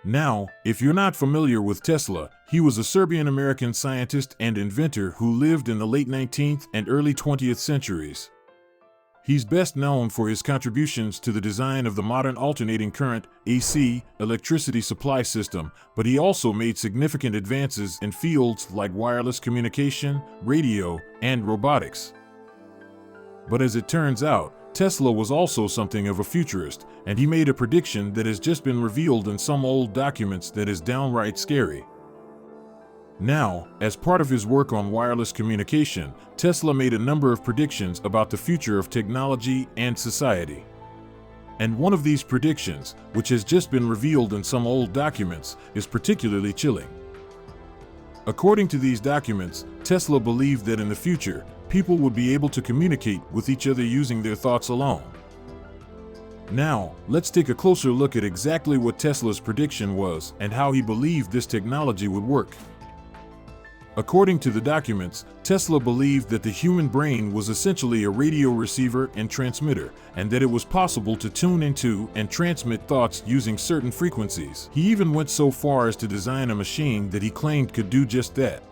Now, if you're not familiar with Tesla, he was a Serbian-American scientist and inventor who lived in the late 19th and early 20th centuries. He's best known for his contributions to the design of the modern alternating current (AC) electricity supply system, but he also made significant advances in fields like wireless communication, radio, and robotics. But as it turns out, Tesla was also something of a futurist, and he made a prediction that has just been revealed in some old documents that is downright scary. Now, as part of his work on wireless communication, Tesla made a number of predictions about the future of technology and society. And one of these predictions, which has just been revealed in some old documents, is particularly chilling. According to these documents, Tesla believed that in the future, people would be able to communicate with each other using their thoughts alone. Now, let's take a closer look at exactly what Tesla's prediction was and how he believed this technology would work. According to the documents, Tesla believed that the human brain was essentially a radio receiver and transmitter, and that it was possible to tune into and transmit thoughts using certain frequencies. He even went so far as to design a machine that he claimed could do just that.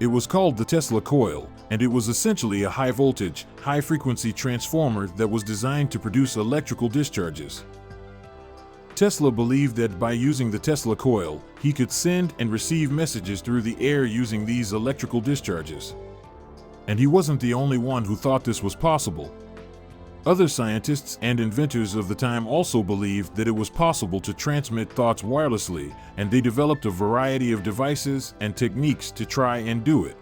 It was called the Tesla coil, and it was essentially a high-voltage, high-frequency transformer that was designed to produce electrical discharges. Tesla believed that by using the Tesla coil, he could send and receive messages through the air using these electrical discharges. And he wasn't the only one who thought this was possible. Other scientists and inventors of the time also believed that it was possible to transmit thoughts wirelessly, and they developed a variety of devices and techniques to try and do it.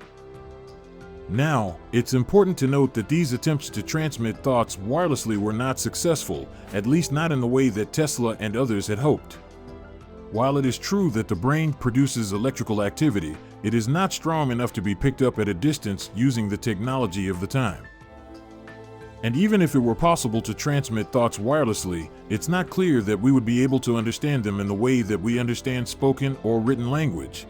Now, it's important to note that these attempts to transmit thoughts wirelessly were not successful, at least not in the way that Tesla and others had hoped. While it is true that the brain produces electrical activity, it is not strong enough to be picked up at a distance using the technology of the time. And even if it were possible to transmit thoughts wirelessly, it's not clear that we would be able to understand them in the way that we understand spoken or written language.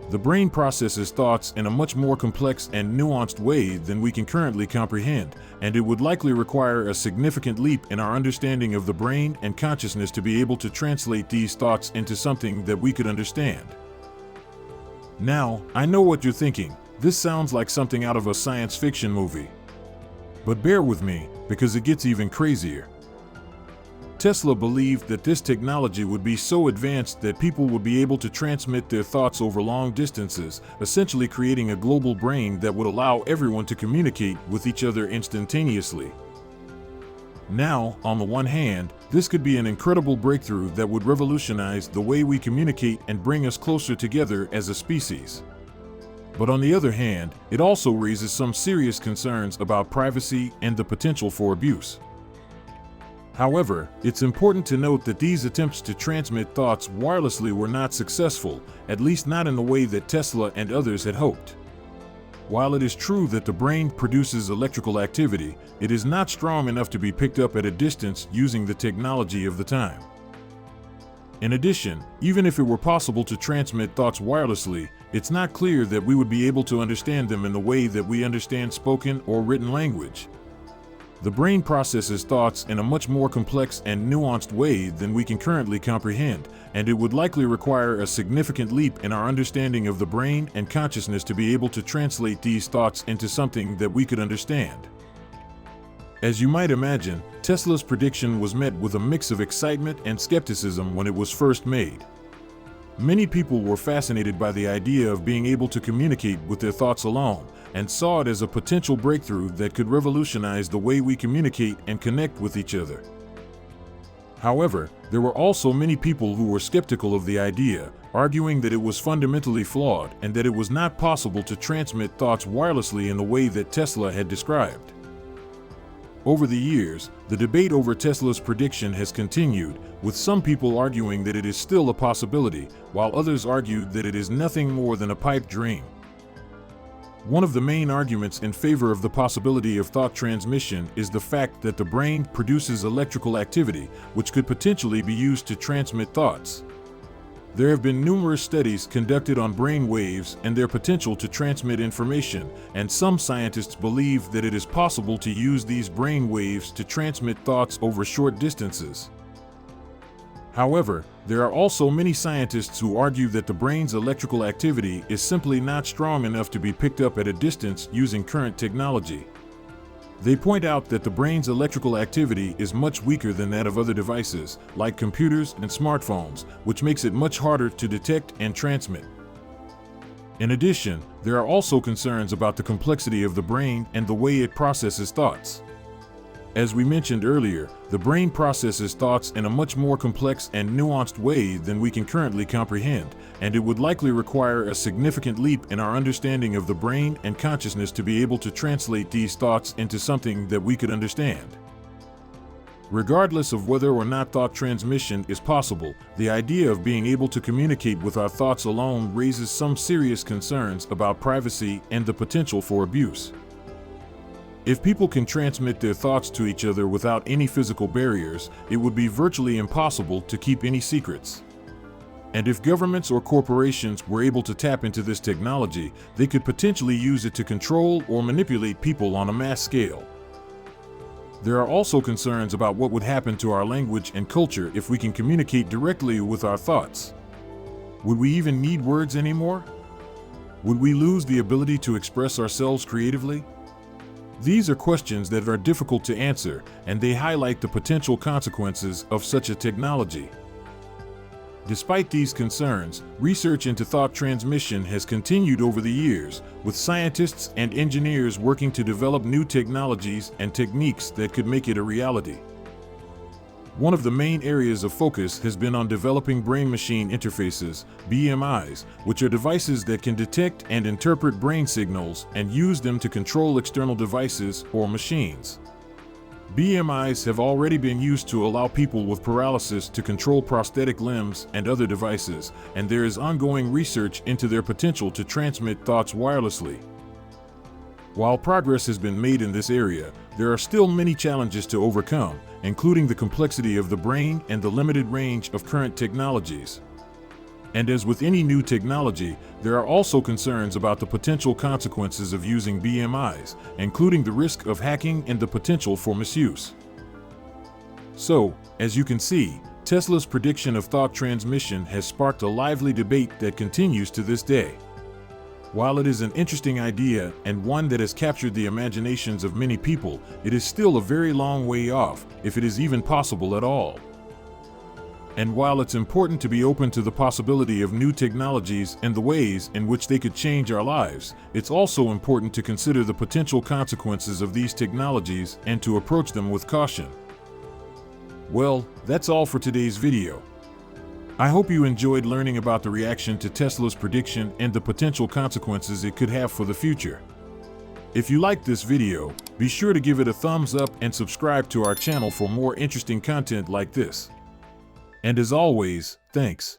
The brain processes thoughts in a much more complex and nuanced way than we can currently comprehend, and it would likely require a significant leap in our understanding of the brain and consciousness to be able to translate these thoughts into something that we could understand. Now, I know what you're thinking. This sounds like something out of a science fiction movie. But bear with me, because it gets even crazier. Tesla believed that this technology would be so advanced that people would be able to transmit their thoughts over long distances, essentially creating a global brain that would allow everyone to communicate with each other instantaneously. Now, on the one hand, this could be an incredible breakthrough that would revolutionize the way we communicate and bring us closer together as a species. But on the other hand, it also raises some serious concerns about privacy and the potential for abuse. However, it's important to note that these attempts to transmit thoughts wirelessly were not successful, at least not in the way that Tesla and others had hoped. While it is true that the brain produces electrical activity, it is not strong enough to be picked up at a distance using the technology of the time. In addition, even if it were possible to transmit thoughts wirelessly, it's not clear that we would be able to understand them in the way that we understand spoken or written language. The brain processes thoughts in a much more complex and nuanced way than we can currently comprehend, and it would likely require a significant leap in our understanding of the brain and consciousness to be able to translate these thoughts into something that we could understand. As you might imagine, Tesla's prediction was met with a mix of excitement and skepticism when it was first made. Many people were fascinated by the idea of being able to communicate with their thoughts alone, and saw it as a potential breakthrough that could revolutionize the way we communicate and connect with each other. However, there were also many people who were skeptical of the idea, arguing that it was fundamentally flawed and that it was not possible to transmit thoughts wirelessly in the way that Tesla had described. Over the years, the debate over Tesla's prediction has continued, with some people arguing that it is still a possibility, while others argued that it is nothing more than a pipe dream. One of the main arguments in favor of the possibility of thought transmission is the fact that the brain produces electrical activity, which could potentially be used to transmit thoughts. There have been numerous studies conducted on brain waves and their potential to transmit information, and some scientists believe that it is possible to use these brain waves to transmit thoughts over short distances. However, There are also many scientists who argue that the brain's electrical activity is simply not strong enough to be picked up at a distance using current technology. They point out that the brain's electrical activity is much weaker than that of other devices, like computers and smartphones, which makes it much harder to detect and transmit. In addition, there are also concerns about the complexity of the brain and the way it processes thoughts. As we mentioned earlier, the brain processes thoughts in a much more complex and nuanced way than we can currently comprehend, and it would likely require a significant leap in our understanding of the brain and consciousness to be able to translate these thoughts into something that we could understand. Regardless of whether or not thought transmission is possible, the idea of being able to communicate with our thoughts alone raises some serious concerns about privacy and the potential for abuse. If people can transmit their thoughts to each other without any physical barriers, it would be virtually impossible to keep any secrets. And if governments or corporations were able to tap into this technology, they could potentially use it to control or manipulate people on a mass scale. There are also concerns about what would happen to our language and culture if we can communicate directly with our thoughts. Would we even need words anymore? Would we lose the ability to express ourselves creatively? These are questions that are difficult to answer, and they highlight the potential consequences of such a technology. Despite these concerns, research into thought transmission has continued over the years, with scientists and engineers working to develop new technologies and techniques that could make it a reality. One of the main areas of focus has been on developing brain-machine interfaces, BMIs, which are devices that can detect and interpret brain signals and use them to control external devices or machines. BMIs have already been used to allow people with paralysis to control prosthetic limbs and other devices, and there is ongoing research into their potential to transmit thoughts wirelessly. While progress has been made in this area, there are still many challenges to overcome, including the complexity of the brain and the limited range of current technologies. And as with any new technology, there are also concerns about the potential consequences of using BMIs, including the risk of hacking and the potential for misuse. So, as you can see, Tesla's prediction of thought transmission has sparked a lively debate that continues to this day. While it is an interesting idea and one that has captured the imaginations of many people, it is still a very long way off, if it is even possible at all. And while it's important to be open to the possibility of new technologies and the ways in which they could change our lives, it's also important to consider the potential consequences of these technologies and to approach them with caution. Well, that's all for today's video. I hope you enjoyed learning about the reaction to Tesla's prediction and the potential consequences it could have for the future. If you liked this video, be sure to give it a thumbs up and subscribe to our channel for more interesting content like this. And as always, thanks.